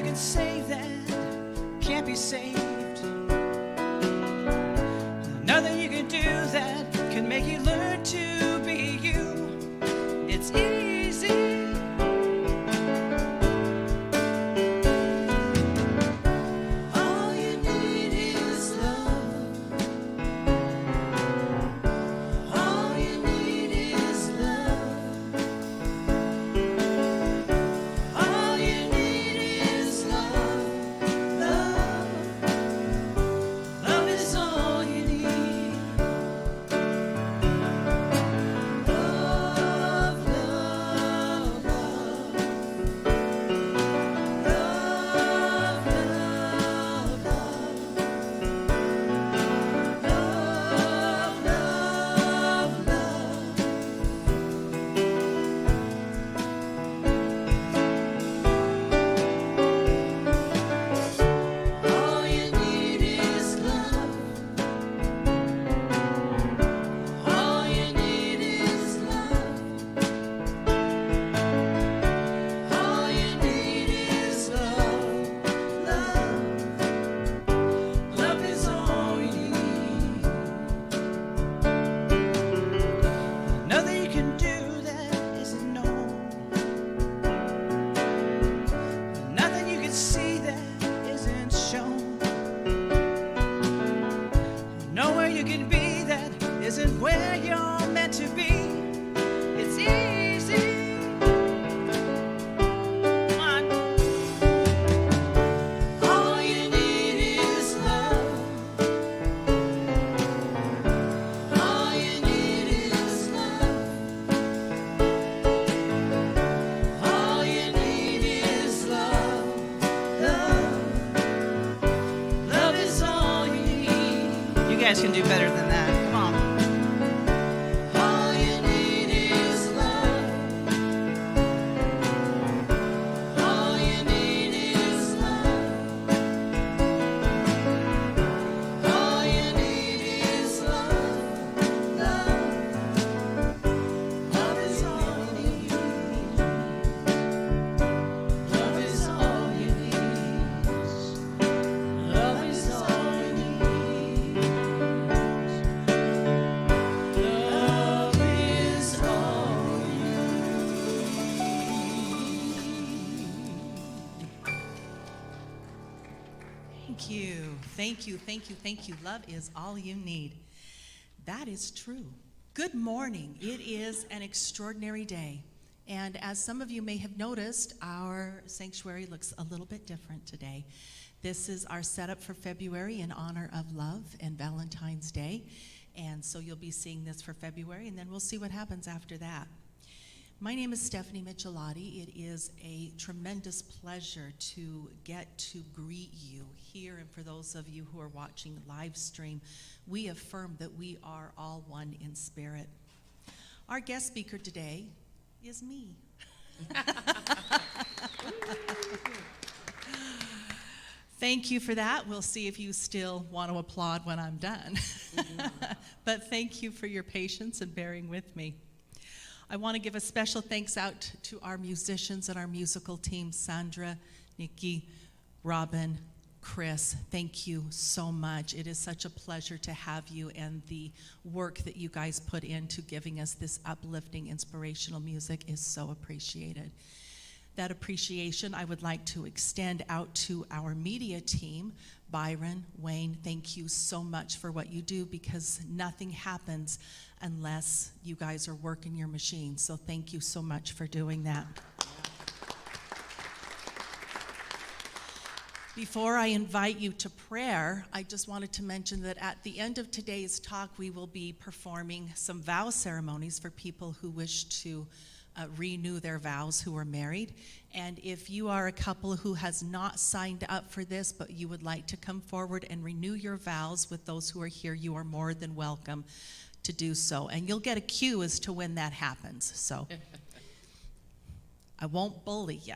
can say that can't be saved. Nothing you can do that can make you learn to be you. It's easy. All you need is love. All you need is love. All you need is love. Love is all you need. Isn't where you're meant to be. It's easy. Come on. All you need is love. All you need is love. All you need is love. Love is all you need. You guys can do better than that. Come on. Thank you. Love is all you need. That is true. Good morning. It is an extraordinary day. And as some of you may have noticed, our sanctuary looks a little bit different today. This is our setup for February in honor of love and Valentine's Day. And so you'll be seeing this for February, and then we'll see what happens after that. My name is Stephanie Michelotti. It is a tremendous pleasure to get to greet you here, and for those of you who are watching live stream, we affirm that we are all one in spirit. Our guest speaker today is me. Thank you for that. We'll see if you still want to applaud when I'm done. But thank you for your patience and bearing with me. I want to give a special thanks out to our musicians and our musical team, Sandra, Nikki, Robin, Chris. Thank you so much. It is such a pleasure to have you, and the work that you guys put into giving us this uplifting, inspirational music is so appreciated. That appreciation I would like to extend out to our media team. Byron, Wayne, thank you so much for what you do, because nothing happens unless you guys are working your machine. So thank you so much for doing that. Before I invite you to prayer, I just wanted to mention that at the end of today's talk, we will be performing some vow ceremonies for people who wish to renew their vows who are married. And if you are a couple who has not signed up for this, but you would like to come forward and renew your vows with those who are here, you are more than welcome to do so. And you'll get a cue as to when that happens. So I won't bully you.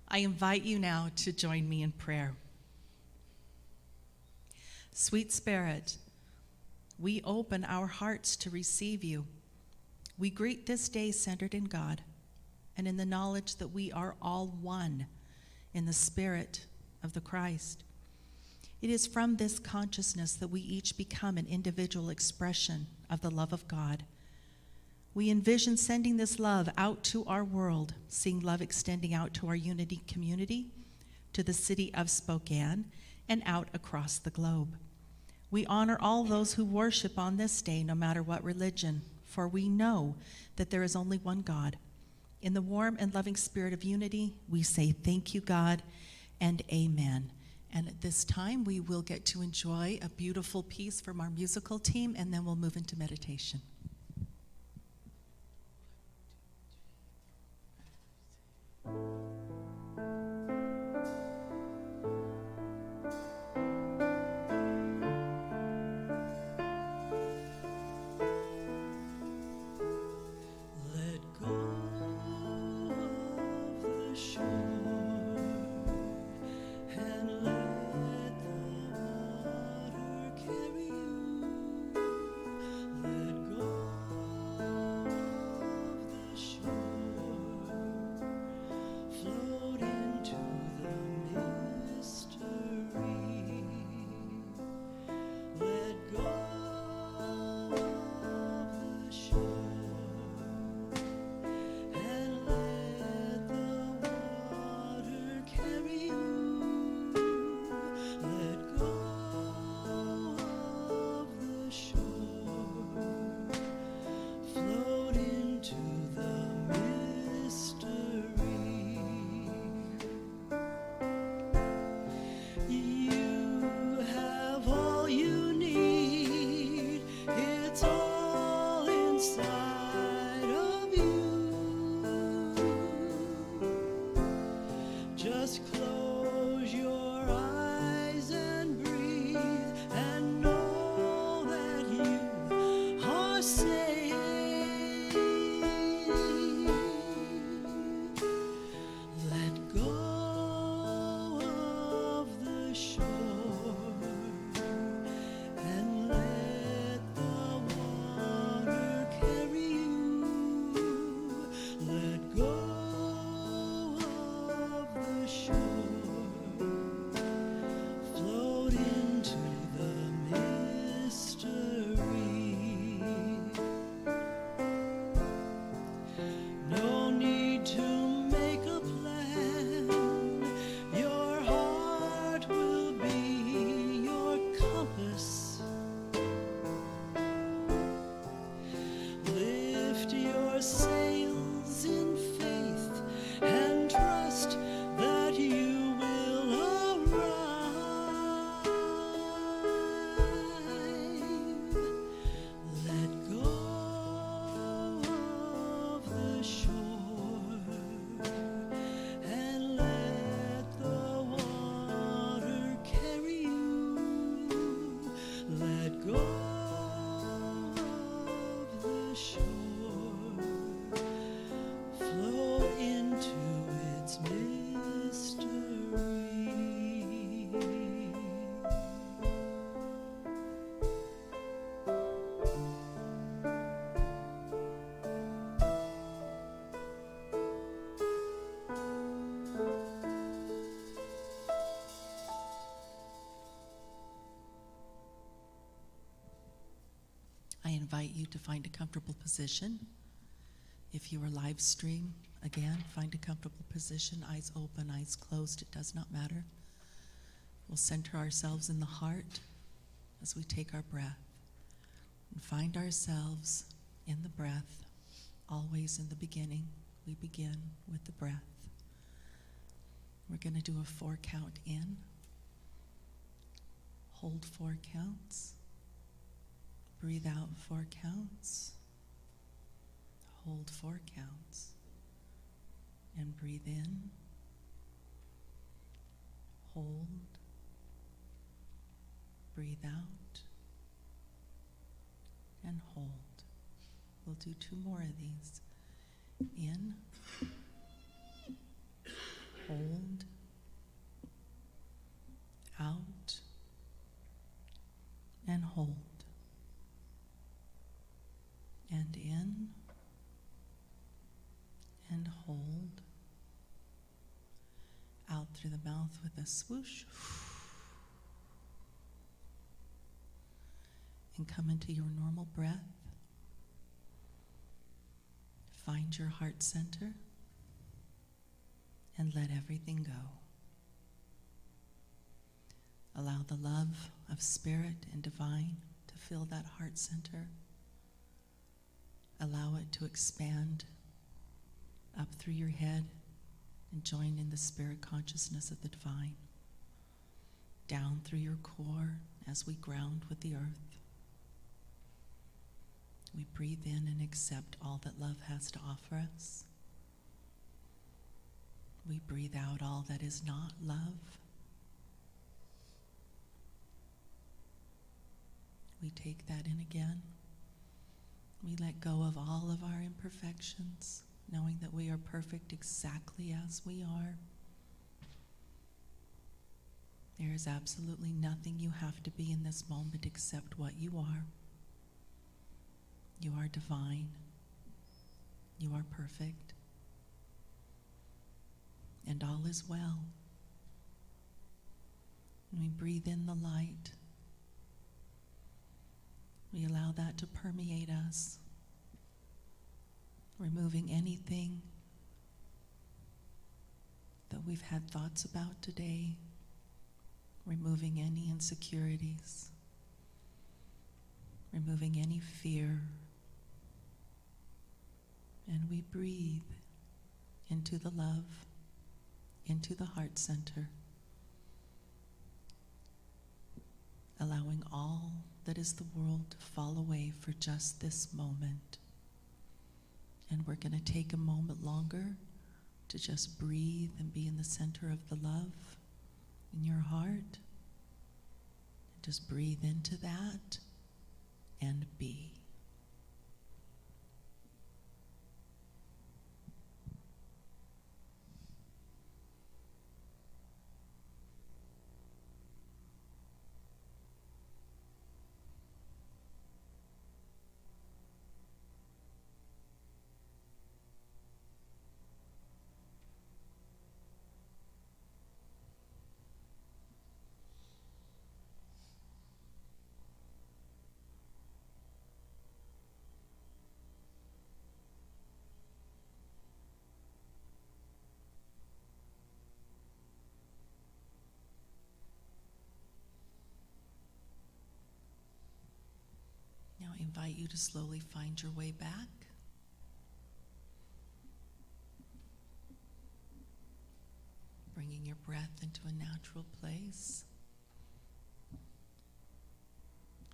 I invite you now to join me in prayer. Sweet Spirit, we open our hearts to receive you. We greet this day centered in God. and in the knowledge that we are all one in the Spirit of the Christ. It is from this consciousness that we each become an individual expression of the love of God. We envision sending this love out to our world, seeing love extending out to our Unity community, to the city of Spokane, and out across the globe. We honor all those who worship on this day, no matter what religion, for we know that there is only one God. In the warm and loving spirit of unity, we say thank you, God, and amen. And at this time, we will get to enjoy a beautiful piece from our musical team, and then we'll move into meditation. I invite you to find a comfortable position. If you are live stream, again, find a comfortable position, eyes open, eyes closed, it does not matter. We'll center ourselves in the heart as we take our breath and find ourselves in the breath. Always in the beginning, we begin with the breath. We're going to do a 4 count in, hold 4 counts, breathe out 4 counts, hold 4 counts, and breathe in, hold, breathe out, and hold. We'll do 2 more of these. In, hold, out, and hold. And in, and hold. mouth with a swoosh. And come into your normal breath. Find your heart center and let everything go. Allow the love of spirit and divine to fill that heart center. Allow it to expand up through your head and join in the spirit consciousness of the divine. Down through your core as we ground with the earth. We breathe in and accept all that love has to offer us. We breathe out all that is not love. We take that in again. We let go of all of our imperfections, knowing that we are perfect exactly as we are. There is absolutely nothing you have to be in this moment except what you are. You are divine. You are perfect. And all is well. When we breathe in the light, we allow that to permeate us, removing anything that we've had thoughts about today, removing any insecurities, removing any fear. And we breathe into the love, into the heart center, allowing all that is the world to fall away for just this moment. And we're going to take a moment longer to just breathe and be in the center of the love in your heart. Just breathe into that and be. Now I invite you to slowly find your way back. Bringing your breath into a natural place.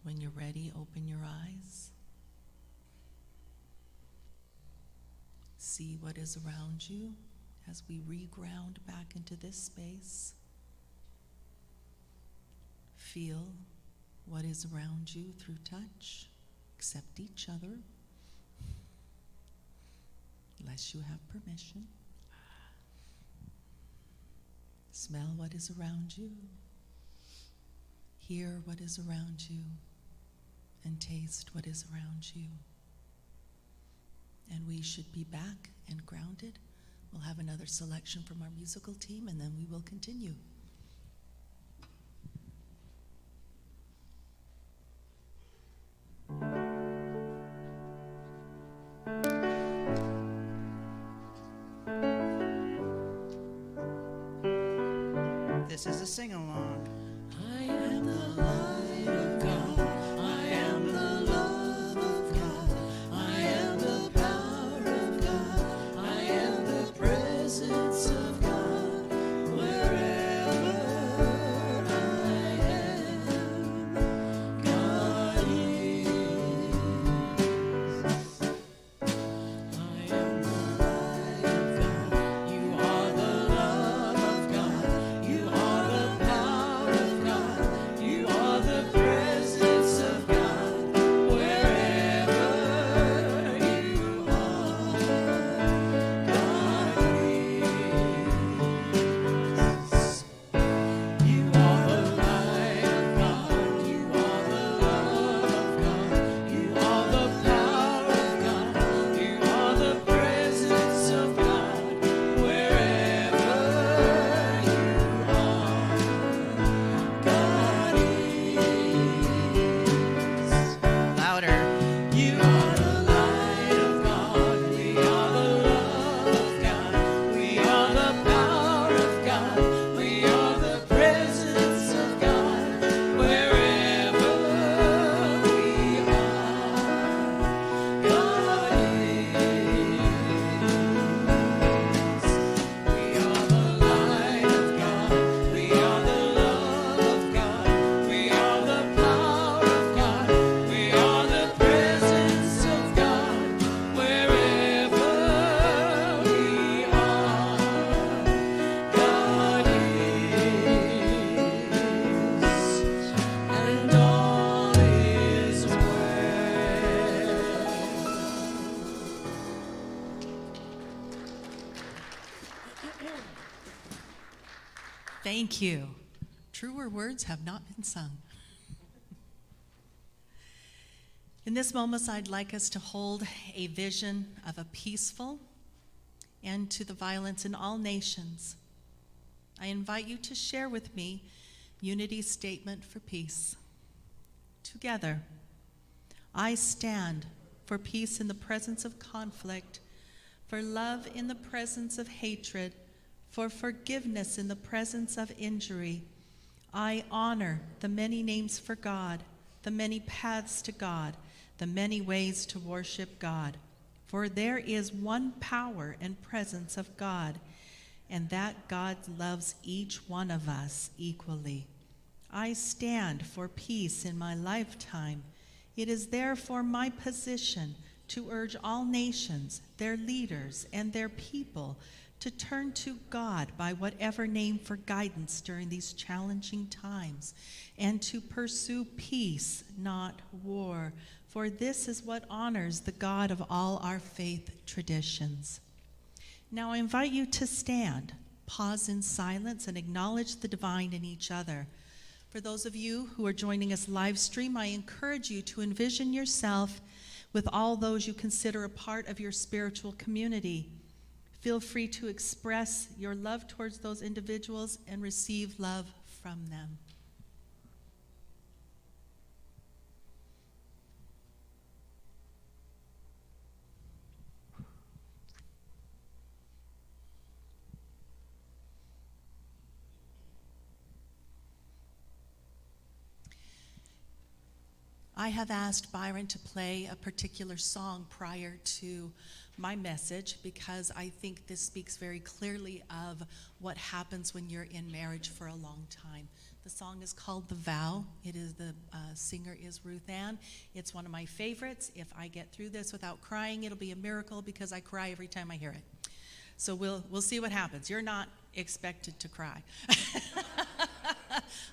When you're ready, open your eyes. See what is around you as we reground back into this space. Feel what is around you through touch. Accept each other, unless you have permission. Smell what is around you. Hear what is around you. And taste what is around you. And we should be back and grounded. We'll have another selection from our musical team, and then we will continue. This is a sing-along. I am the light of God. I am the love of God. I am the power of God. I am the presence of God. Wherever I am, God is. I am the light of God. You are the love of God. You are the power Thank you. Truer words have not been sung. In this moment, I'd like us to hold a vision of a peaceful end to the violence in all nations. I invite you to share with me Unity's statement for peace. Together, I stand for peace in the presence of conflict, for love in the presence of hatred, for forgiveness in the presence of injury. I honor the many names for God, the many paths to God, the many ways to worship God. For there is one power and presence of God, and that God loves each one of us equally. I stand for peace in my lifetime. It is therefore my position to urge all nations, their leaders, and their people to turn to God by whatever name for guidance during these challenging times, and to pursue peace, not war, for this is what honors the God of all our faith traditions. Now I invite you to stand, pause in silence, and acknowledge the divine in each other. For those of you who are joining us live stream, I encourage you to envision yourself with all those you consider a part of your spiritual community. Feel free to express your love towards those individuals and receive love from them. I have asked Byron to play a particular song prior to my message because I think this speaks very clearly of what happens when you're in marriage for a long time. The song is called The Vow. It is the singer is Ruth Ann. It's one of my favorites. If I get through this without crying, it'll be a miracle because I cry every time I hear it. So we'll see what happens. You're not expected to cry.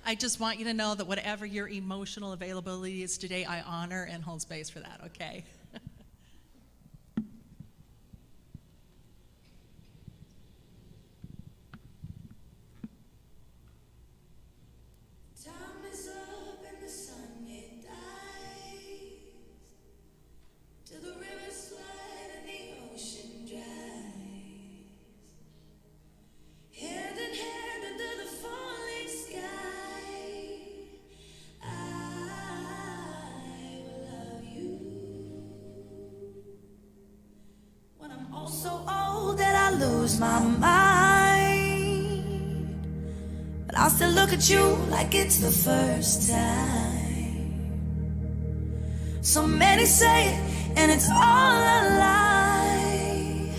I just want you to know that whatever your emotional availability is today, I honor and hold space for that, okay? Time is up and the sun it dies, till the rivers flood and the ocean dries. Hand in hand under the falling sky, I will love you. When I'm all so old that I lose my mind, but I'll still look at you like it's the first time. So many say it and it's all a lie,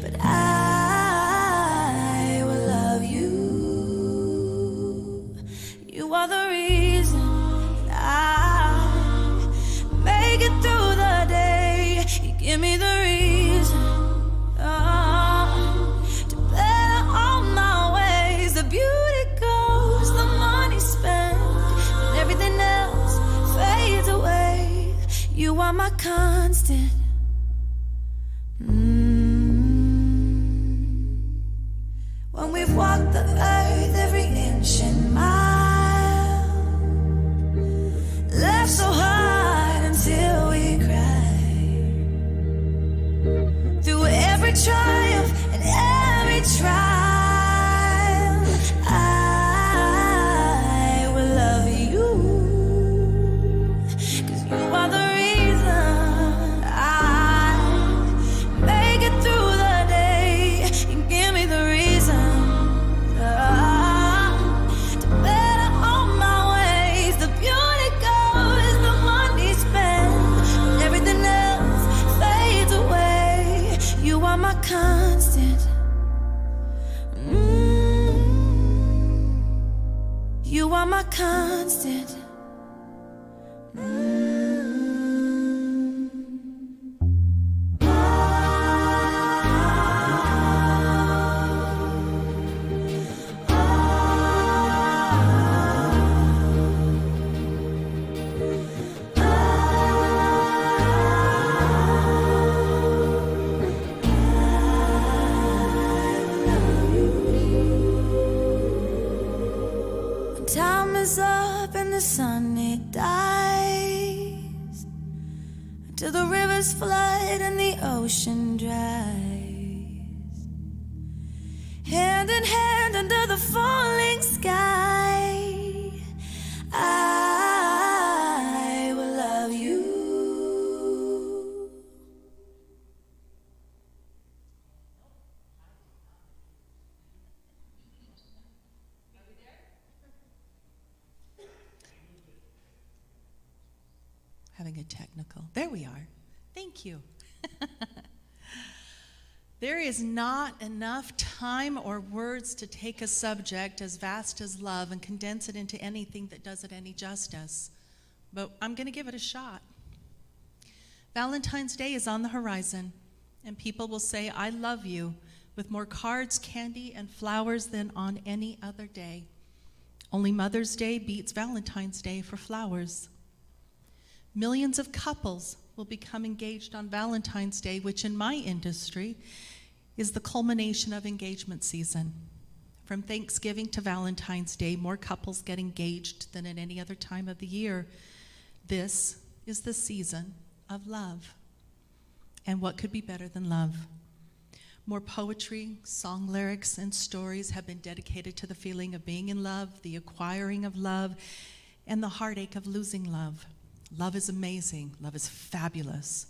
but I will love you. You are the reason I make it through the day. You give me the reason to better all my ways. The beauty goes, the money spent, and everything else fades away. You are my constant. When we've walked the earth every inch and mile, laughed so hard until we cried. Through every triumph and every trial, I will love you. 'Cause you are the reason I make it through the day. You give me the reason to better all my ways. The beauty goes, the money spent, and everything else fades away. You are my constant. You are my constant. I will love you. is up and the sun it dies, till the rivers flood and the ocean dries. Hand in hand under the falling sky, I will love you. Having a technical. There we are. Thank you. There is not enough time or words to take a subject as vast as love and condense it into anything that does it any justice. But I'm going to give it a shot. Valentine's Day is on the horizon, and people will say, I love you, with more cards, candy, and flowers than on any other day. Only Mother's Day beats Valentine's Day for flowers. Millions of couples will become engaged on Valentine's Day, which in my industry is the culmination of engagement season. From Thanksgiving to Valentine's Day, more couples get engaged than at any other time of the year. This is the season of love. And what could be better than love? More poetry, song lyrics, and stories have been dedicated to the feeling of being in love, the acquiring of love, and the heartache of losing love. Love is amazing. Love is fabulous.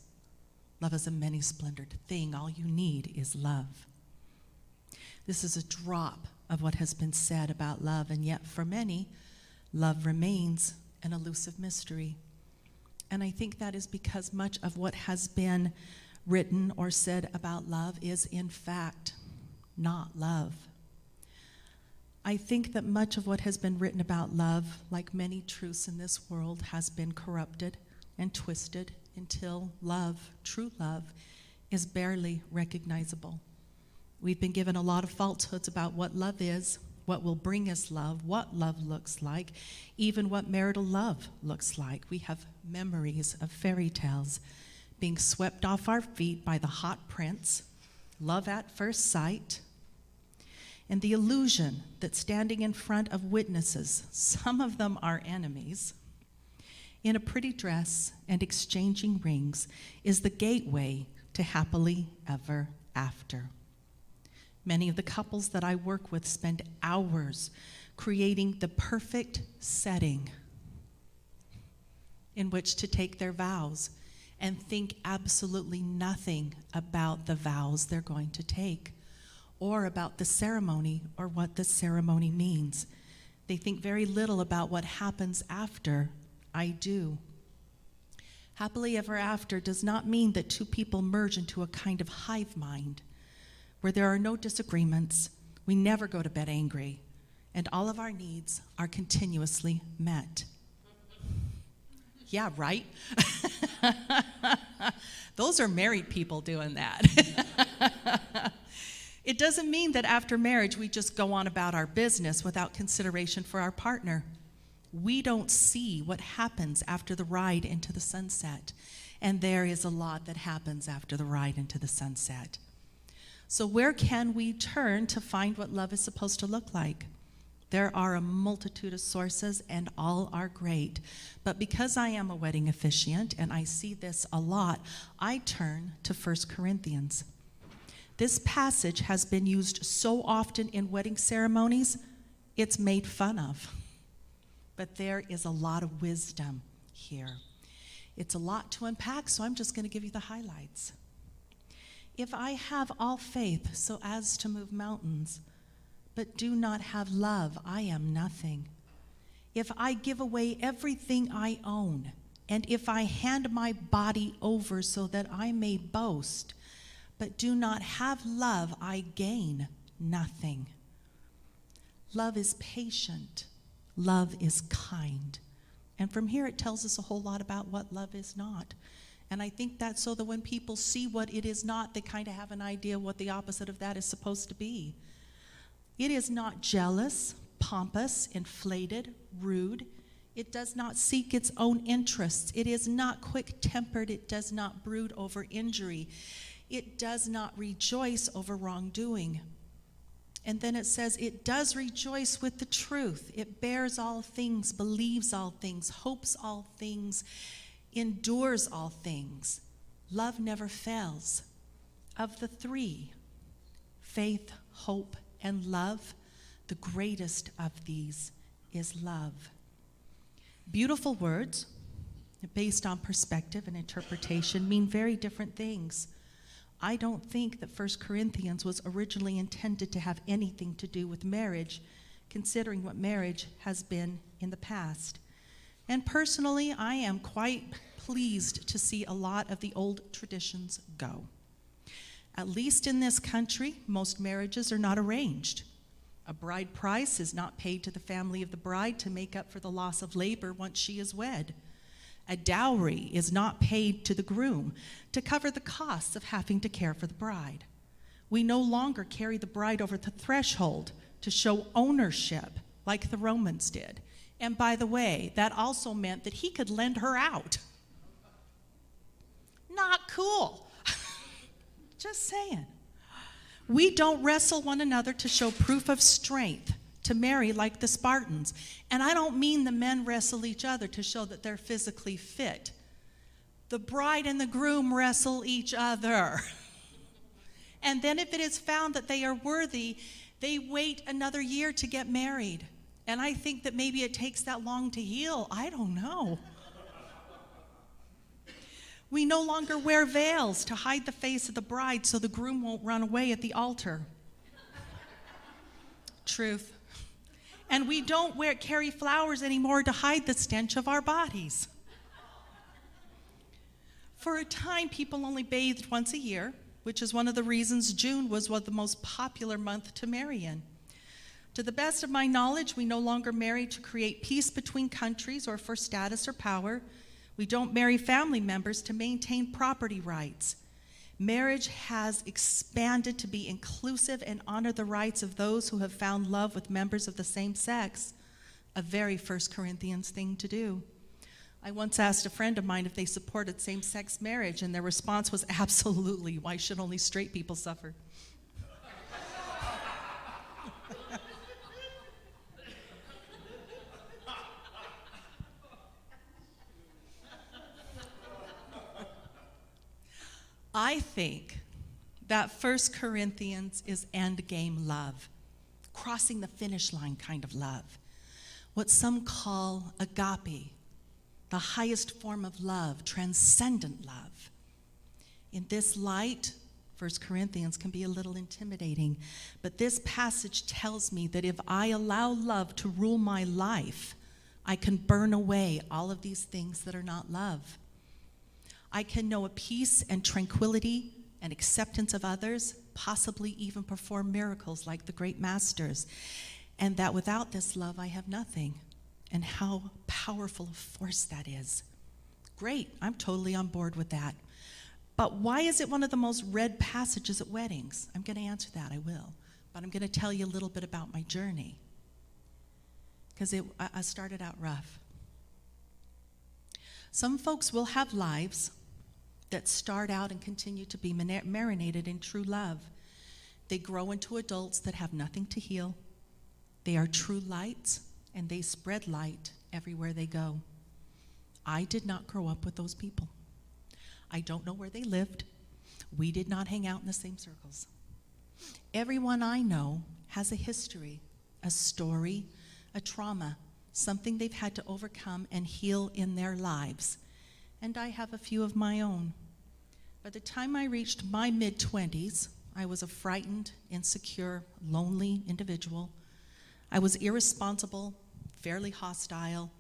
Love is a many-splendored thing. All you need is love. This is a drop of what has been said about love, and yet for many, love remains an elusive mystery. And I think that is because much of what has been written or said about love is, in fact, not love. I think that much of what has been written about love, like many truths in this world, has been corrupted and twisted until love, true love, is barely recognizable. We've been given a lot of falsehoods about what love is, what will bring us love, what love looks like, even what marital love looks like. We have memories of fairy tales being swept off our feet by the hot prince, love at first sight, and the illusion that standing in front of witnesses, some of them our enemies, in a pretty dress and exchanging rings is the gateway to happily ever after. Many of the couples that I work with spend hours creating the perfect setting in which to take their vows and think absolutely nothing about the vows they're going to take, or about the ceremony or what the ceremony means. They think very little about what happens after. I do. Happily ever after does not mean that two people merge into a kind of hive mind where there are no disagreements, we never go to bed angry, and all of our needs are continuously met. Yeah, right? Those are married people doing that. It doesn't mean that after marriage we just go on about our business without consideration for our partner. We don't see what happens after the ride into the sunset, and there is a lot that happens after the ride into the sunset. So where can we turn to find what love is supposed to look like? There are a multitude of sources, and all are great. But because I am a wedding officiant, and I see this a lot, I turn to 1 Corinthians. This passage has been used so often in wedding ceremonies, it's made fun of. But there is a lot of wisdom here. It's a lot to unpack, so I'm just going to give you the highlights. If I have all faith so as to move mountains, but do not have love, I am nothing. If I give away everything I own, and if I hand my body over so that I may boast, but do not have love, I gain nothing. Love is patient. Love is kind. And from here it tells us a whole lot about what love is not. And I think that's so that when people see what it is not, they kind of have an idea what the opposite of that is supposed to be. It is not jealous, pompous, inflated, rude. It does not seek its own interests. It is not quick-tempered. It does not brood over injury. It does not rejoice over wrongdoing. And then it says, it does rejoice with the truth. It bears all things, believes all things, hopes all things, endures all things. Love never fails. Of the three, faith, hope, and love, the greatest of these is love. Beautiful words, based on perspective and interpretation, mean very different things. I don't think that 1 Corinthians was originally intended to have anything to do with marriage, considering what marriage has been in the past. And personally, I am quite pleased to see a lot of the old traditions go. At least in this country, most marriages are not arranged. A bride price is not paid to the family of the bride to make up for the loss of labor once she is wed. A dowry is not paid to the groom to cover the costs of having to care for the bride. We no longer carry the bride over the threshold to show ownership like the Romans did. And by the way, that also meant that he could lend her out. Not cool. Just saying. We don't wrestle one another to show proof of strength, to marry like the Spartans. And I don't mean the men wrestle each other to show that they're physically fit. The bride and the groom wrestle each other. And then if it is found that they are worthy, they wait another year to get married. And I think that maybe it takes that long to heal. I don't know. We no longer wear veils to hide the face of the bride so the groom won't run away at the altar. Truth. And we don't carry flowers anymore to hide the stench of our bodies. For a time, people only bathed once a year, which is one of the reasons June was the most popular month to marry in. To the best of my knowledge, we no longer marry to create peace between countries or for status or power. We don't marry family members to maintain property rights. Marriage has expanded to be inclusive and honor the rights of those who have found love with members of the same sex, a very 1 Corinthians thing to do. I once asked a friend of mine if they supported same-sex marriage, and their response was absolutely. Why should only straight people suffer? I think that 1 Corinthians is endgame love, crossing the finish line kind of love, what some call agape, the highest form of love, transcendent love. In this light, 1 Corinthians can be a little intimidating, but this passage tells me that if I allow love to rule my life, I can burn away all of these things that are not love. I can know a peace and tranquility and acceptance of others, possibly even perform miracles like the great masters, and that without this love I have nothing. And how powerful a force that is. Great, I'm totally on board with that. But why is it one of the most read passages at weddings? I'm going to answer that, I will. But I'm going to tell you a little bit about my journey. Because I started out rough. Some folks will have lives that start out and continue to be marinated in true love. They grow into adults that have nothing to heal. They are true lights, and they spread light everywhere they go. I did not grow up with those people. I don't know where they lived. We did not hang out in the same circles. Everyone I know has a history, a story, a trauma, something they've had to overcome and heal in their lives. And I have a few of my own. By the time I reached my mid-20s, I was a frightened, insecure, lonely individual. I was irresponsible, fairly hostile,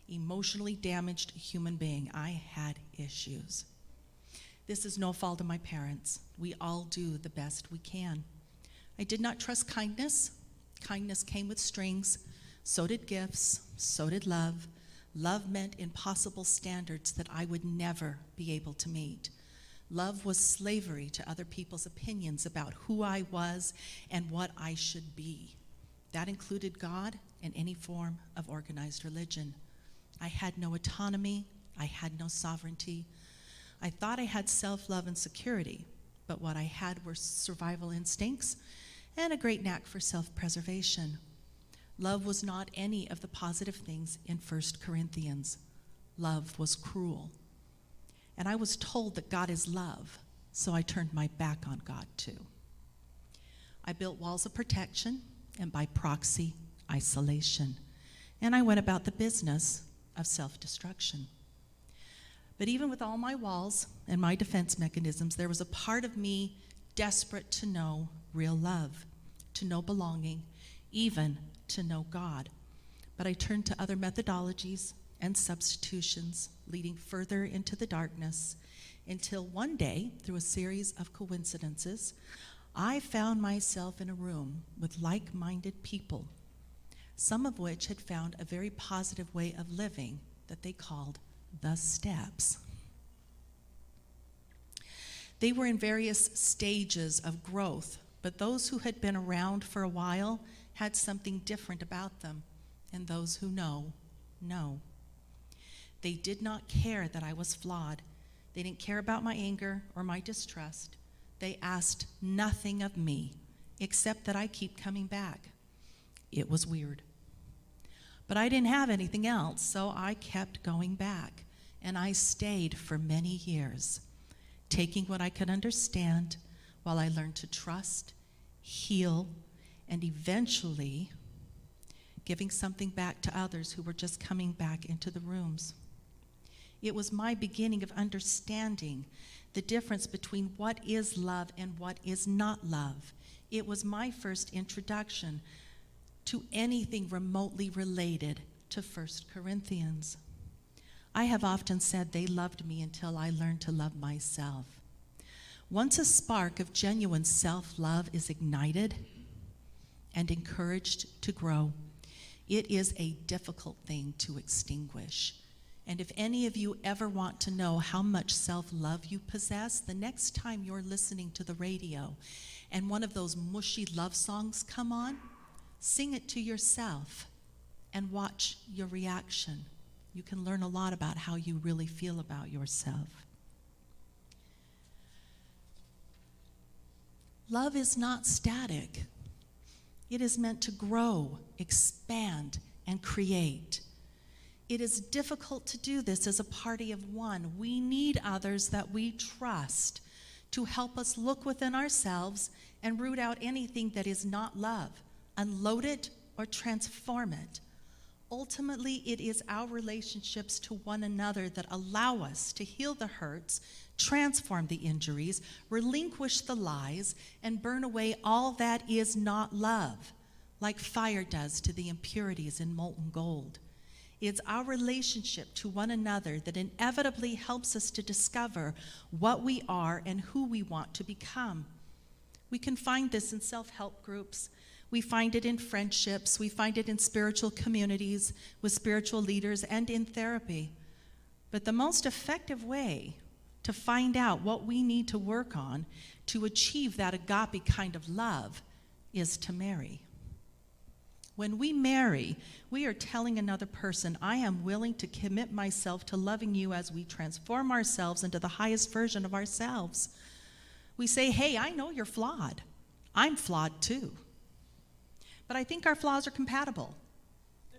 emotionally damaged human being. I had issues. This is no fault of my parents. We all do the best we can. I did not trust kindness. Kindness came with strings. So did gifts. So did love. Love meant impossible standards that I would never be able to meet. Love was slavery to other people's opinions about who I was and what I should be. That included God and any form of organized religion. I had no autonomy. I had no sovereignty. I thought I had self-love and security, but what I had were survival instincts and a great knack for self-preservation. Love was not any of the positive things in 1 Corinthians. Love was cruel. And I was told that God is love, so I turned my back on God too. I built walls of protection and by proxy, isolation. And I went about the business of self-destruction. But even with all my walls and my defense mechanisms, there was a part of me desperate to know real love, to know belonging, even to know God. But I turned to other methodologies and substitutions, leading further into the darkness, until one day, through a series of coincidences, I found myself in a room with like-minded people, some of which had found a very positive way of living that they called the steps. They were in various stages of growth, but those who had been around for a while had something different about them, and those who know. They did not care that I was flawed. They didn't care about my anger or my distrust. They asked nothing of me except that I keep coming back. It was weird. But I didn't have anything else, so I kept going back, and I stayed for many years, taking what I could understand while I learned to trust, heal, and eventually giving something back to others who were just coming back into the rooms. It was my beginning of understanding the difference between what is love and what is not love. It was my first introduction to anything remotely related to 1 Corinthians. I have often said they loved me until I learned to love myself. Once a spark of genuine self-love is ignited and encouraged to grow, it is a difficult thing to extinguish. And if any of you ever want to know how much self-love you possess, the next time you're listening to the radio and one of those mushy love songs come on, sing it to yourself and watch your reaction. You can learn a lot about how you really feel about yourself. Love is not static. It is meant to grow, expand, and create. It is difficult to do this as a party of one. We need others that we trust to help us look within ourselves and root out anything that is not love, unload it, or transform it. Ultimately, it is our relationships to one another that allow us to heal the hurts, transform the injuries, relinquish the lies, and burn away all that is not love, like fire does to the impurities in molten gold. It's our relationship to one another that inevitably helps us to discover what we are and who we want to become. We can find this in self-help groups. We find it in friendships. We find it in spiritual communities with spiritual leaders and in therapy. But the most effective way to find out what we need to work on to achieve that agape kind of love is to marry. When we marry, we are telling another person, I am willing to commit myself to loving you as we transform ourselves into the highest version of ourselves. We say, hey, I know you're flawed. I'm flawed too. But I think our flaws are compatible.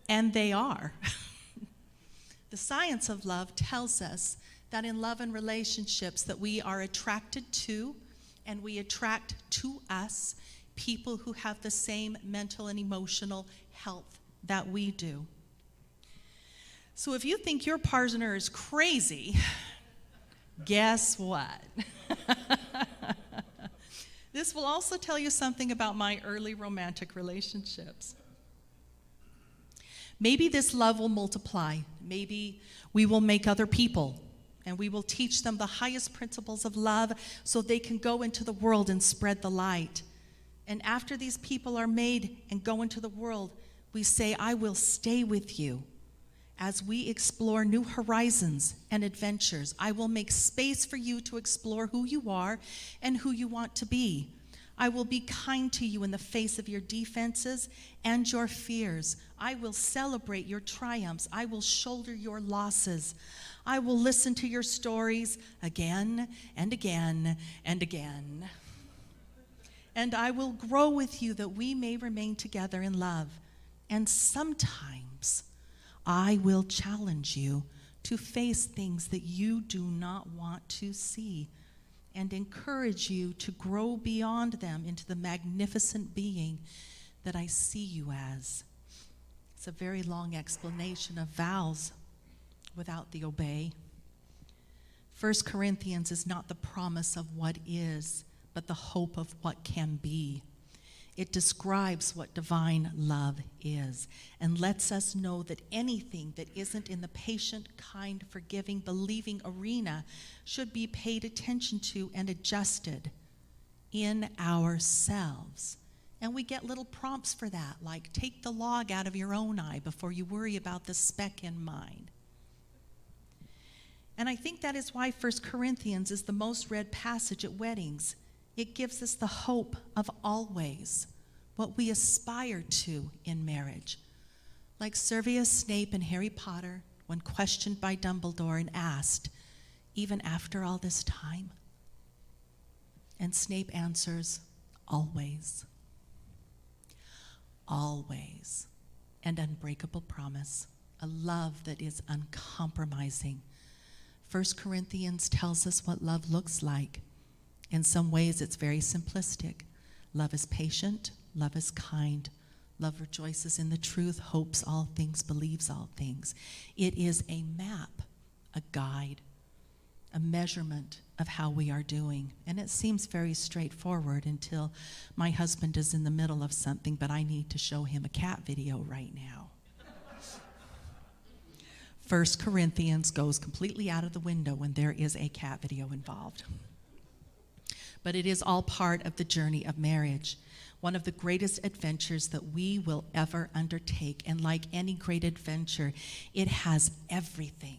And they are. The science of love tells us that in love and relationships that we are attracted to and we attract to us people who have the same mental and emotional health that we do. So if you think your partner is crazy, guess what? This will also tell you something about my early romantic relationships. Maybe this love will multiply. Maybe we will make other people, and we will teach them the highest principles of love so they can go into the world and spread the light. And after these people are made and go into the world, we say, I will stay with you as we explore new horizons and adventures. I will make space for you to explore who you are and who you want to be. I will be kind to you in the face of your defenses and your fears. I will celebrate your triumphs. I will shoulder your losses. I will listen to your stories again and again and again. and I will grow with you that we may remain together in love. And sometimes I will challenge you to face things that you do not want to see and encourage you to grow beyond them into the magnificent being that I see you as. It's a very long explanation of vows without the obey. 1 Corinthians is not the promise of what is, but the hope of what can be. It describes what divine love is and lets us know that anything that isn't in the patient, kind, forgiving, believing arena should be paid attention to and adjusted in ourselves. And we get little prompts for that, like take the log out of your own eye before you worry about the speck in mine. And I think that is why 1 Corinthians is the most read passage at weddings. It gives us the hope of always, what we aspire to in marriage. Like Severus Snape in Harry Potter, when questioned by Dumbledore and asked, even after all this time? And Snape answers, always. Always. An unbreakable promise, a love that is uncompromising. 1 Corinthians tells us what love looks like. In some ways, it's very simplistic. Love is patient. Love is kind. Love rejoices in the truth, hopes all things, believes all things. It is a map, a guide, a measurement of how we are doing. And it seems very straightforward until my husband is in the middle of something, but I need to show him a cat video right now. 1 Corinthians goes completely out of the window when there is a cat video involved. But it is all part of the journey of marriage, one of the greatest adventures that we will ever undertake. And like any great adventure, it has everything: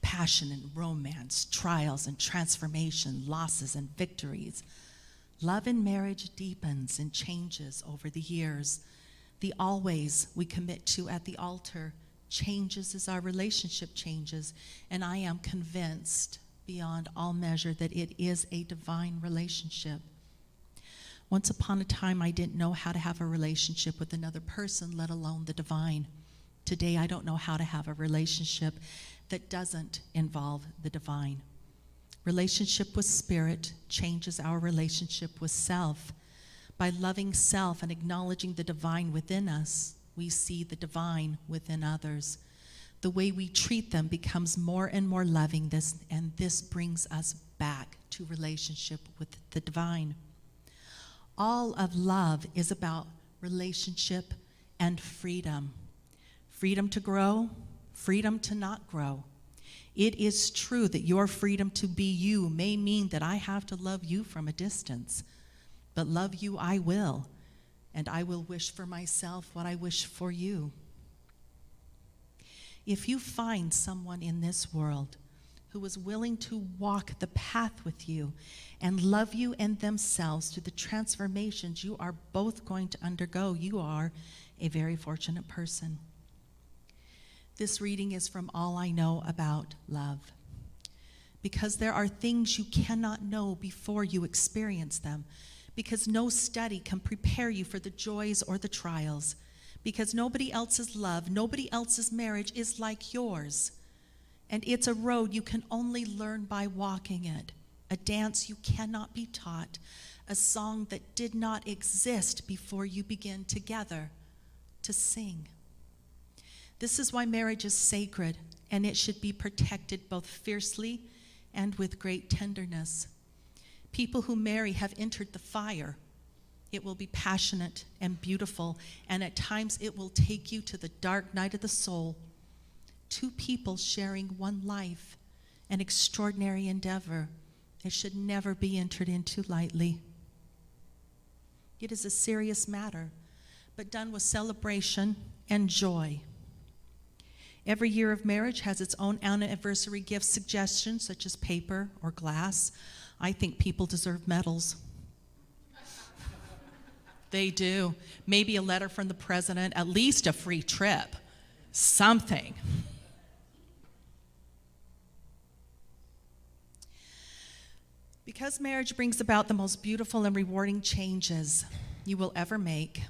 passion and romance, trials and transformation, losses and victories. Love in marriage deepens and changes over the years. The always we commit to at the altar changes as our relationship changes, and I am convinced beyond all measure that it is a divine relationship. Once upon a time, I didn't know how to have a relationship with another person, let alone the divine. Today, I don't know how to have a relationship that doesn't involve the divine. Relationship with spirit changes our relationship with self. By loving self and acknowledging the divine within us, we see the divine within others. The way we treat them becomes more and more loving, and this brings us back to relationship with the divine. All of love is about relationship and freedom. Freedom to grow, freedom to not grow. It is true that your freedom to be you may mean that I have to love you from a distance, but love you I will, and I will wish for myself what I wish for you. If you find someone in this world who is willing to walk the path with you and love you and themselves through the transformations you are both going to undergo, you are a very fortunate person. This reading is from All I Know About Love, because there are things you cannot know before you experience them, because no study can prepare you for the joys or the trials, because nobody else's love, nobody else's marriage is like yours. And it's a road you can only learn by walking it, a dance you cannot be taught, a song that did not exist before you begin together to sing. This is why marriage is sacred, and it should be protected both fiercely and with great tenderness. People who marry have entered the fire. It will be passionate and beautiful, and at times it will take you to the dark night of the soul. Two people sharing one life, an extraordinary endeavor. It should never be entered into lightly. It is a serious matter, but done with celebration and joy. Every year of marriage has its own anniversary gift suggestions, such as paper or glass. I think people deserve medals. They do. Maybe a letter from the president, at least a free trip, something. Because marriage brings about the most beautiful and rewarding changes you will ever make,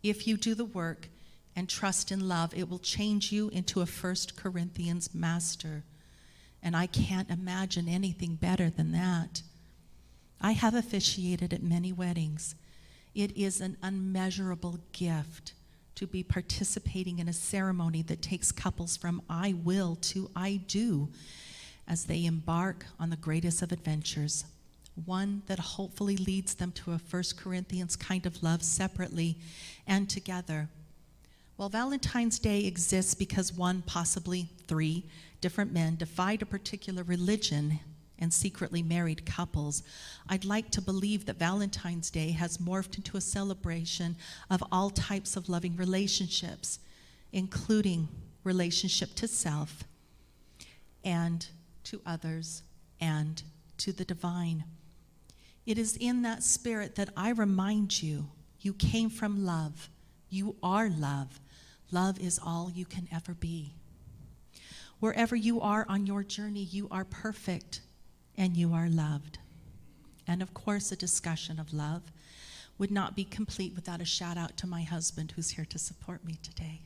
if you do the work and trust in love, it will change you into a 1 Corinthians master. And I can't imagine anything better than that. I have officiated at many weddings. It is an unmeasurable gift to be participating in a ceremony that takes couples from I will to I do as they embark on the greatest of adventures, one that hopefully leads them to a 1 Corinthians kind of love separately and together. Well, Valentine's Day exists because one, possibly three, different men defied a particular religion and secretly married couples. I'd like to believe that Valentine's Day has morphed into a celebration of all types of loving relationships, including relationship to self and to others and to the divine. It is in that spirit that I remind you, you came from love. You are love. Love is all you can ever be. Wherever you are on your journey, you are perfect and you are loved. And of course, a discussion of love would not be complete without a shout out to my husband who's here to support me today.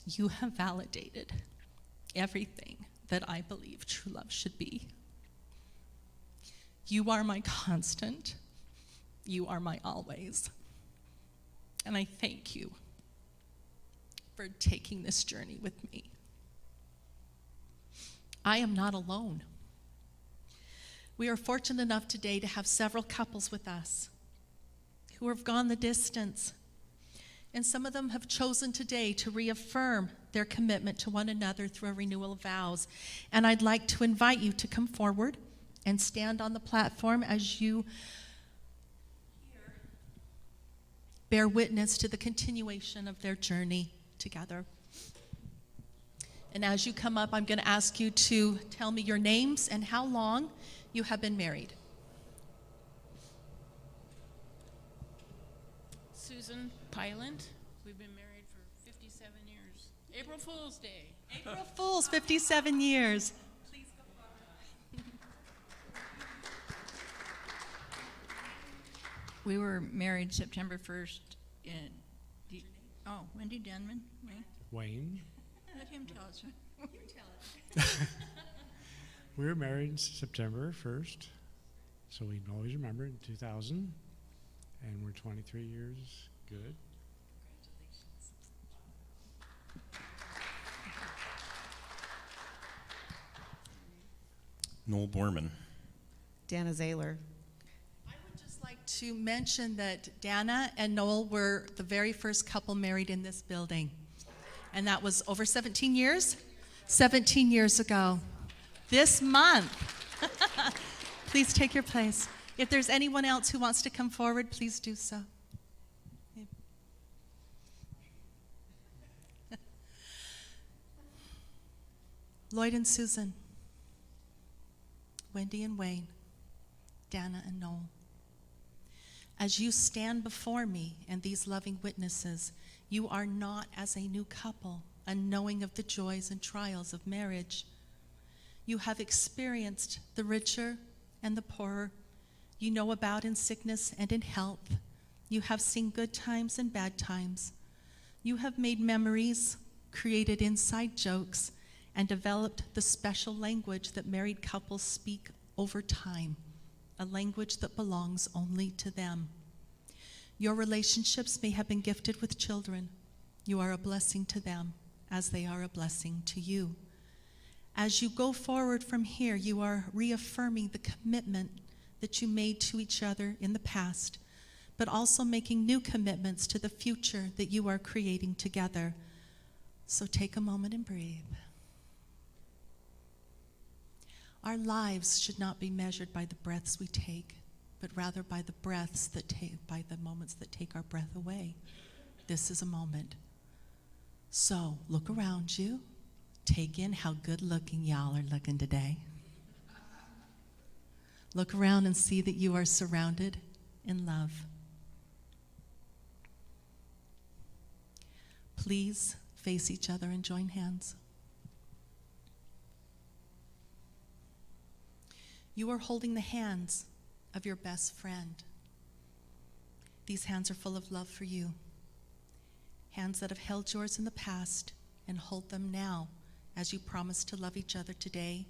You have validated everything that I believe true love should be. You are my constant. You are my always. And I thank you for taking this journey with me. I am not alone. We are fortunate enough today to have several couples with us who have gone the distance. And some of them have chosen today to reaffirm their commitment to one another through a renewal of vows. And I'd like to invite you to come forward and stand on the platform as you bear witness to the continuation of their journey together. And as you come up, I'm going to ask you to tell me your names and how long you have been married. Susan Pylant. We've been married for 57 years. April Fool's Day. April Fools, 57 years. Please go forward. We were married September 1st in, Wendy Denman, right? Wayne. Let him tell us. You tell it. We were married September 1st, so we can always remember in 2000, and we're 23 years good. Noel Borman. Dana Zahler. I would just like to mention that Dana and Noel were the very first couple married in this building. And that was over 17 years? 17 years ago. This month. Please take your place. If there's anyone else who wants to come forward, please do so. Lloyd and Susan. Wendy and Wayne, Dana and Noel. As you stand before me and these loving witnesses, you are not as a new couple, unknowing of the joys and trials of marriage. You have experienced the richer and the poorer. You know about in sickness and in health. You have seen good times and bad times. You have made memories, created inside jokes, and developed the special language that married couples speak over time, a language that belongs only to them. Your relationships may have been gifted with children. You are a blessing to them as they are a blessing to you. As you go forward from here, you are reaffirming the commitment that you made to each other in the past, but also making new commitments to the future that you are creating together. So take a moment and breathe. Our lives should not be measured by the breaths we take, but rather by the by the moments that take our breath away. This is a moment. So look around you. Take in how good looking y'all are looking today. Look around and see that you are surrounded in love. Please face each other and join hands. You are holding the hands of your best friend. These hands are full of love for you. Hands that have held yours in the past and hold them now as you promise to love each other today,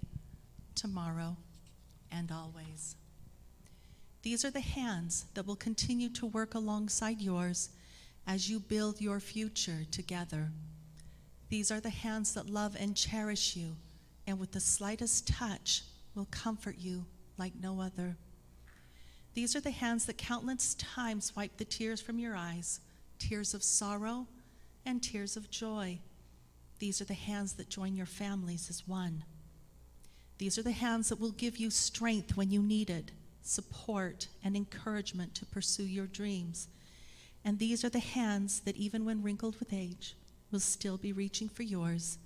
tomorrow, and always. These are the hands that will continue to work alongside yours as you build your future together. These are the hands that love and cherish you, and with the slightest touch will comfort you like no other. These are the hands that countless times wipe the tears from your eyes, tears of sorrow and tears of joy. These are the hands that join your families as one. These are the hands that will give you strength when you need it, support and encouragement to pursue your dreams. And these are the hands that, even when wrinkled with age, will still be reaching for yours,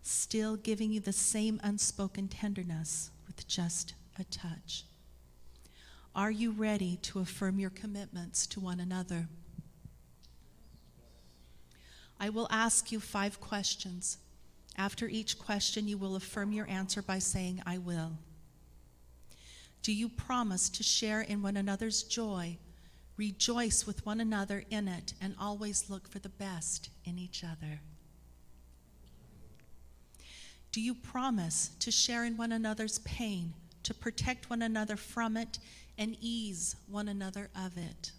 still giving you the same unspoken tenderness with just a touch. Are you ready to affirm your commitments to one another? I will ask you 5 questions. After each question, you will affirm your answer by saying, "I will." Do you promise to share in one another's joy, rejoice with one another in it, and always look for the best in each other? Do you promise to share in one another's pain, to protect one another from it, and ease one another of it?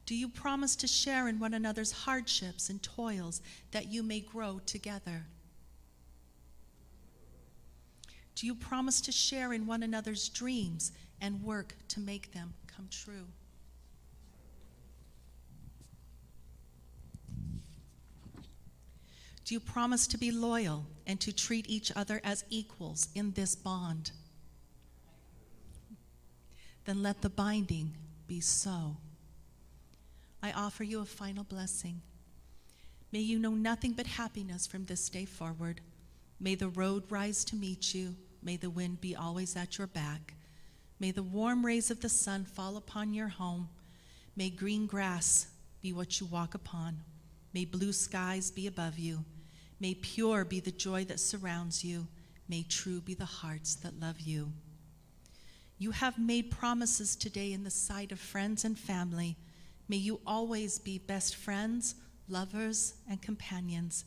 Do you promise to share in one another's hardships and toils that you may grow together? Do you promise to share in one another's dreams and work to make them come true? Do you promise to be loyal and to treat each other as equals in this bond? Then let the binding be so. I offer you a final blessing. May you know nothing but happiness from this day forward. May the road rise to meet you. May the wind be always at your back. May the warm rays of the sun fall upon your home. May green grass be what you walk upon. May blue skies be above you. May pure be the joy that surrounds you. May true be the hearts that love you. You have made promises today in the sight of friends and family. May you always be best friends, lovers, and companions.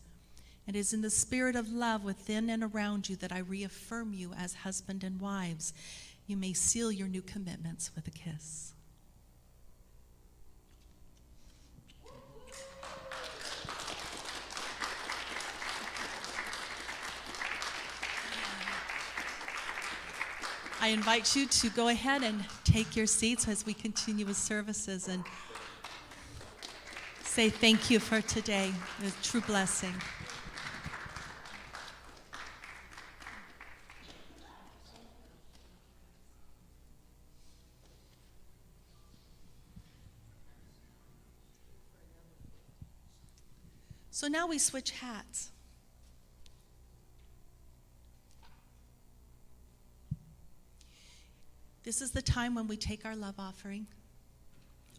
It is in the spirit of love within and around you that I reaffirm you as husband and wives. You may seal your new commitments with a kiss. I invite you to go ahead and take your seats as we continue with services and say thank you for today. It's a true blessing. So now we switch hats. This is the time when we take our love offering.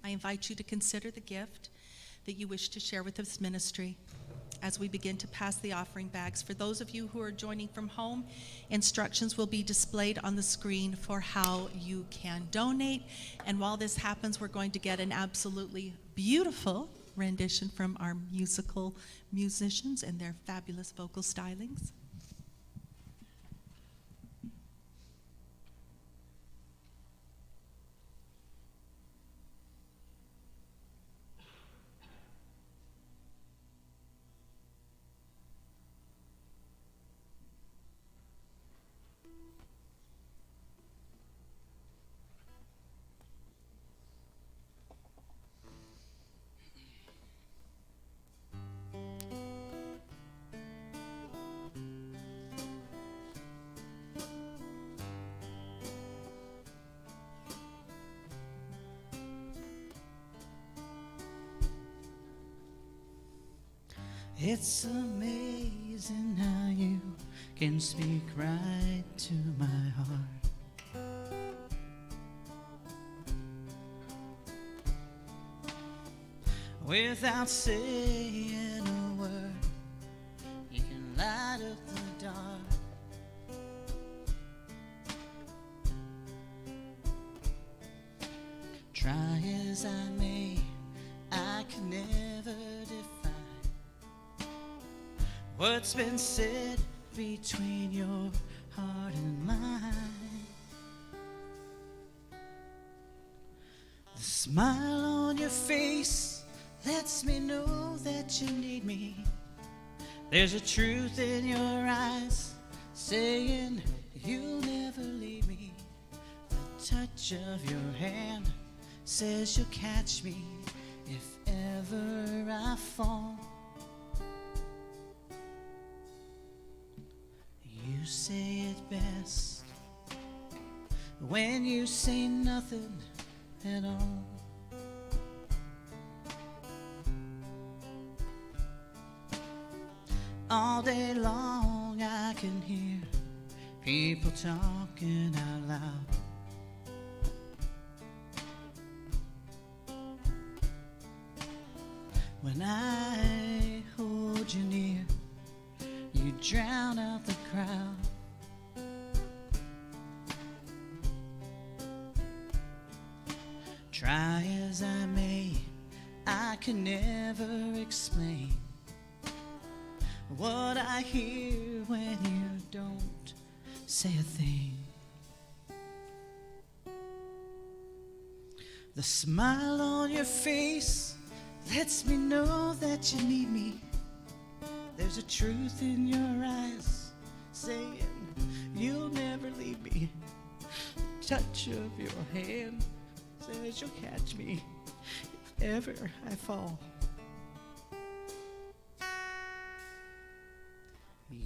I invite you to consider the gift that you wish to share with this ministry as we begin to pass the offering bags. For those of you who are joining from home, instructions will be displayed on the screen for how you can donate. And while this happens, we're going to get an absolutely beautiful rendition from our musical musicians and their fabulous vocal stylings. It's amazing how you can speak right to my heart. without saying a word. You can light up the dark. Try as I may, I can never define what's been said between your heart and mine. The smile on your face lets me know that you need me. There's a truth in your eyes saying you'll never leave me. The touch of your hand says you'll catch me if ever I fall. You say it best when you say nothing at all. All day long I can hear people talking out loud. When I hold you near, you drown out the crowd. Try as I may, I can never explain what I hear when you don't say a thing. The smile on your face lets me know that you need me. There's a truth in your eyes saying you'll never leave me. Touch of your hand says you'll catch me if ever I fall.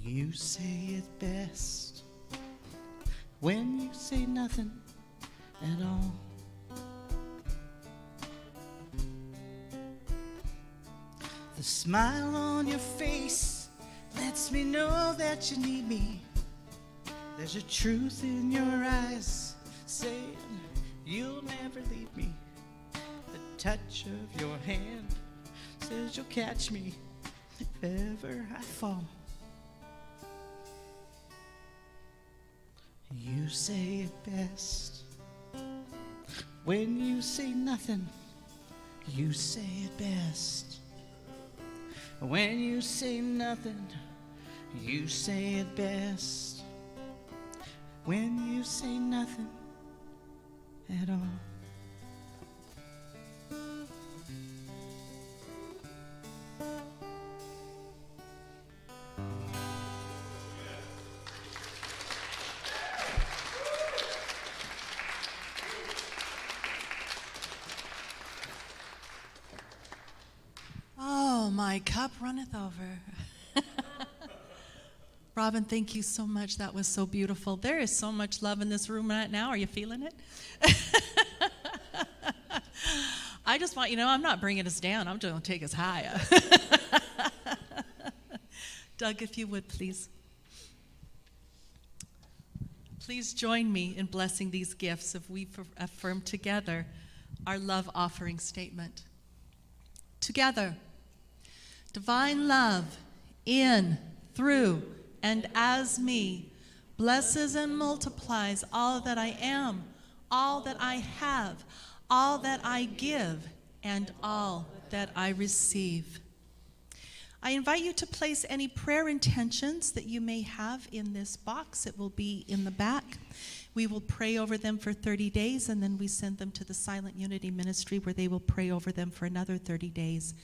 You say it best when you say nothing at all. The smile on your face lets me know that you need me. There's a truth in your eyes saying you'll never leave me. The touch of your hand says you'll catch me if ever I fall. You say it best when you say nothing. You say it best when you say nothing. You say it best when you say nothing at all. Oh, my cup runneth over. Robin, thank you so much. That was so beautiful. There is so much love in this room right now. Are you feeling it? I just want you to know I'm not bringing us down. I'm just going to take us higher. Doug, if you would, please. Please join me in blessing these gifts if we affirm together our love offering statement. Together, divine love in, through, and as me blesses and multiplies all that I am, all that I have, all that I give, and all that I receive. I invite you to place any prayer intentions that you may have in this box. It will be in the back. We will pray over them for 30 days, and then we send them to the Silent Unity Ministry where they will pray over them for another 30 days.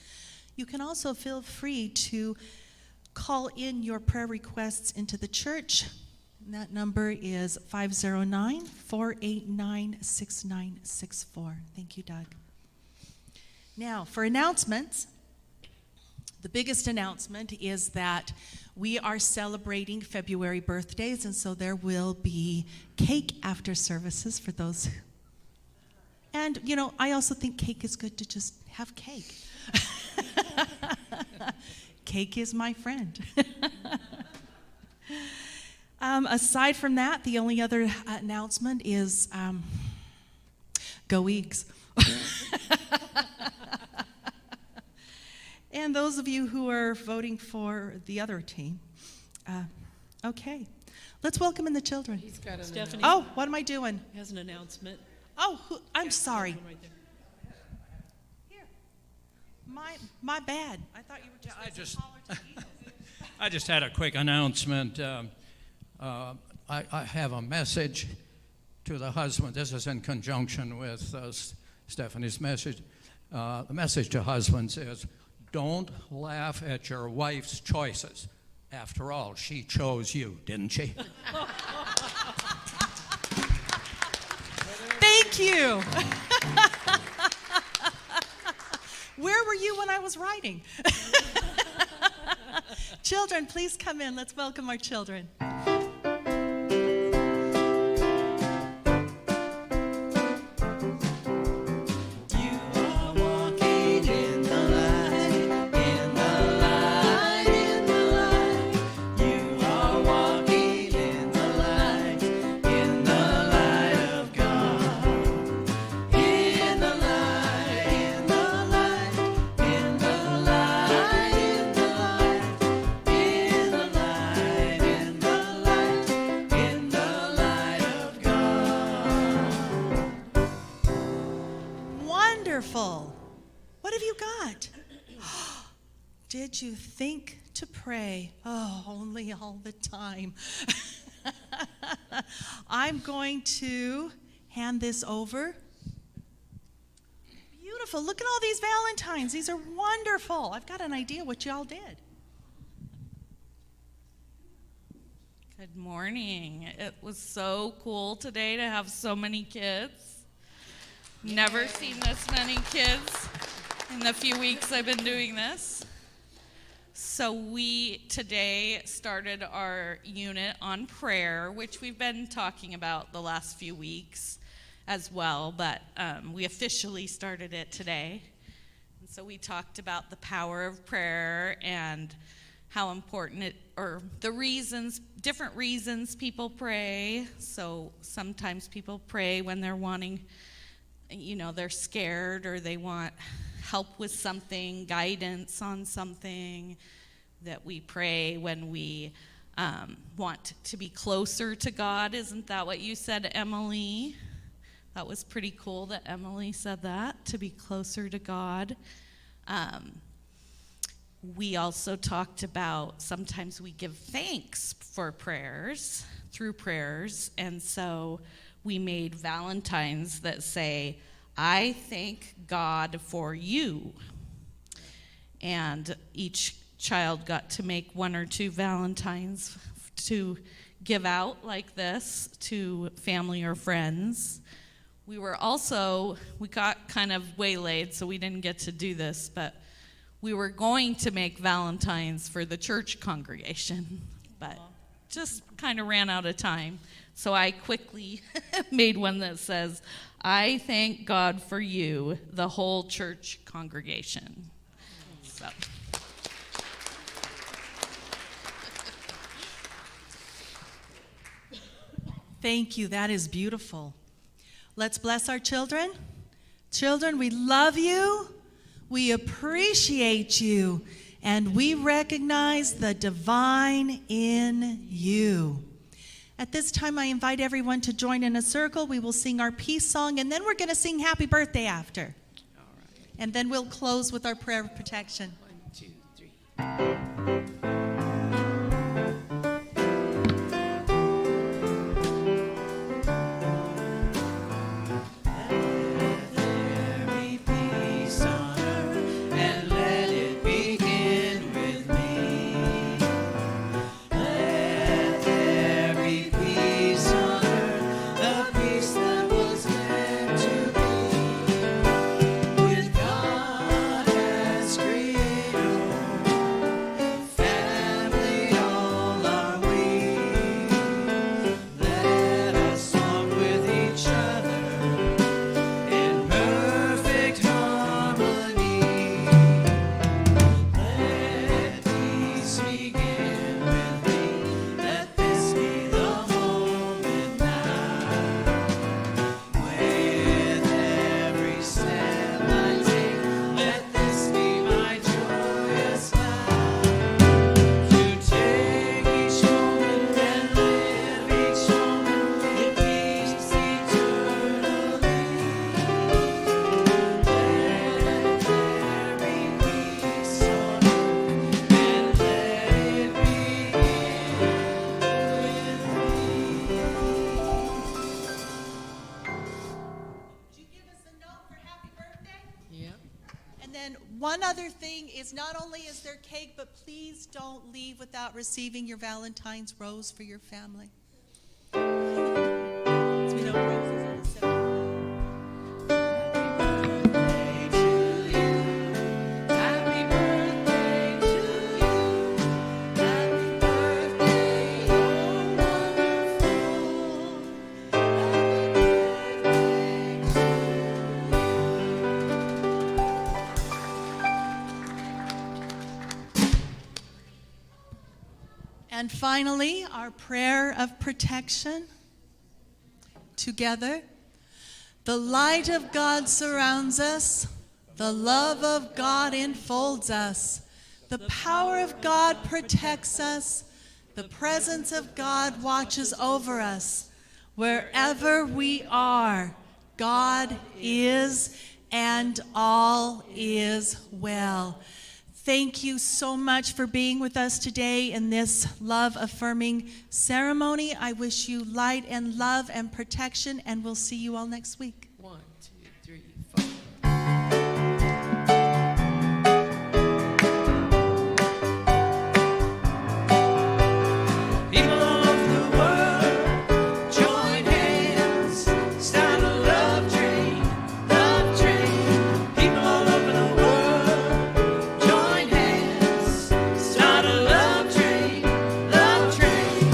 You can also feel free to call in your prayer requests into the church. And that number is 509-489-6964. Thank you, Doug. Now, for announcements, the biggest announcement is that we are celebrating February birthdays, and so there will be cake after services for those. And, you know, I also think cake is good to just have cake. Cake is my friend. Aside from that, the only other announcement is go Eagles. And those of you who are voting for the other team, okay. Let's welcome in the children. He's got an Stephanie. Oh, what am I doing? Has an announcement. Oh, I'm sorry. Right there. Here. My bad. I thought you were just I just- caller to Edith. I just had a quick announcement. I have a message to the husband. This is in conjunction with Stephanie's message. The message to husbands is, don't laugh at your wife's choices. After all, she chose you, didn't she? Thank you. Where were you when I was writing? Children, please come in. Let's welcome our children. You are walking in the light, in the light, in the light. You are walking in the light of God. In the light, in the light, in the light, in the light, in the light, in the light, in the light of God. Wonderful. What have you got? Did you think to pray? Oh, only all the time. I'm going to hand this over. Beautiful. Look at all these Valentines. These are wonderful. I've got an idea what y'all did. Good morning. It was so cool today to have so many kids. Never seen this many kids in the few weeks I've been doing this. So we today started our unit on prayer, which we've been talking about the last few weeks as well, but we officially started it today. And so we talked about the power of prayer and how important it, or the reasons, different reasons people pray. So sometimes people pray when they're wanting, they're scared or they want help with something, guidance on something. That we pray when we want to be closer to God. Isn't that what you said, Emily? That was pretty cool that Emily said that, to be closer to God. We also talked about sometimes we give thanks for prayers, through prayers, and so we made Valentines that say, I thank God for you. And each child got to make one or two Valentines to give out like this to family or friends. We got kind of waylaid, so we didn't get to do this, but we were going to make Valentines for the church congregation, but just kind of ran out of time. So I quickly made one that says, I thank God for you, the whole church congregation. So. Thank you. That is beautiful. Let's bless our children. Children, we love you. We appreciate you. And we recognize the divine in you. At this time, I invite everyone to join in a circle. We will sing our peace song, and then we're going to sing happy birthday after. All right. And then we'll close with our prayer of protection. 1, 2, 3. With God as creator, one other thing is not only is there cake, but please don't leave without receiving your Valentine's rose for your family. As we know, roses are the symbol. Happy birthday to you. Happy birthday, oh wonderful. And finally, our prayer of protection. Together, the light of God surrounds us, the love of God enfolds us, the power of God protects us, the presence of God watches over us. Wherever we are, God is, and all is well. Thank you so much for being with us today in this love-affirming ceremony. I wish you light and love and protection, and we'll see you all next week. 1, 2, 3, 4. People all over the world, join hands, start a love train, love train. People all over the world, join hands, start a love train, love train.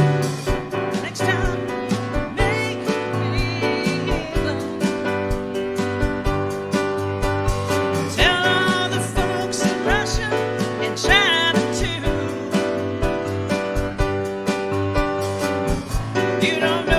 Next time, make love. Tell all the folks in Russia and China too. You don't know